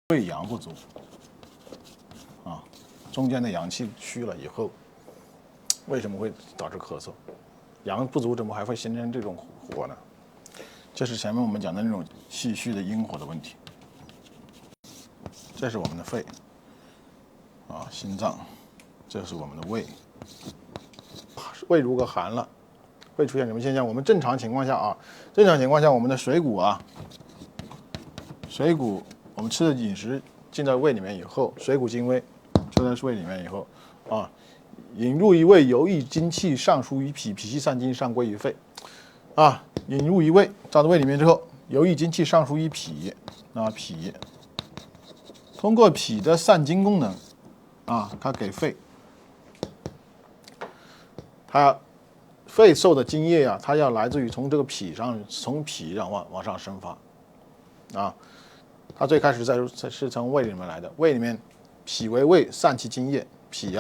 胃阳不足啊，中间的阳气虚了以后，为什么会导致咳嗽？阳不足怎么还会形成这种火呢？这是前面我们讲的那种气虚的阴火的问题。这是我们的肺啊，心脏，这是我们的胃。胃如果寒了，会出现什么现象？我们正常情况下啊，我们的水谷啊，我们吃的饮食进到胃里面以后，水谷精微，吃到胃里面以后啊，引入于胃，游溢精气，上输于脾，脾气散精，上归于肺。啊，引入于胃，到了胃里面之后，游溢精气，上输于脾，脾通过脾的散精功能，它给肺，它肺受的津液啊，它要来自于从这个脾上往上生发，它最开始是从胃里面来的，胃里面脾为胃散其津液，脾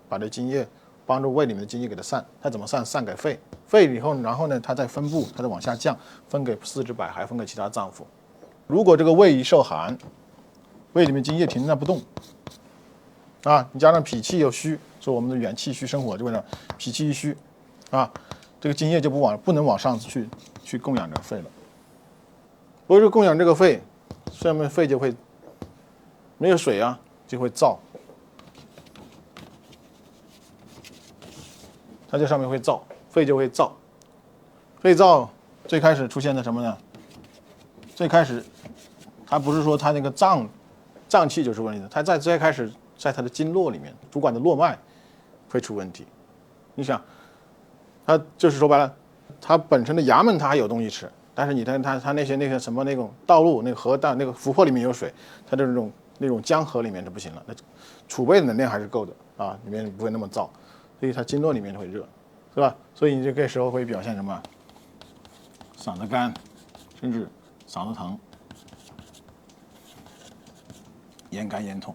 把这津液帮助胃里面的津液给它散，它怎么散？散给肺，肺以后，然后呢，它再分布，它再往下降，分给四肢百骸，分给其他脏腑。如果这个胃一受寒，胃里面津液停在不动，你加上脾气又虚，说我们的元气虚生火，就为了脾气一虚，这个津液就不能往上去供养这个肺了。不是供养这个肺，上面肺就会没有水就会燥，它这上面会燥，肺就会燥。肺燥最开始出现的什么呢？最开始它不是说它那个脏气就是问题的，它最开始在它的经络里面，主管的络脉会出问题。你想，它就是说白了，它本身的衙门它还有东西吃，但是你看它那些什么那种道路那个河道那个湖泊里面有水，它的那种江河里面就不行了，那储备的能量还是够的里面不会那么燥，所以它经络里面会热，是吧？所以你这个时候会表现什么？嗓子干，甚至嗓子疼。咽干咽痛。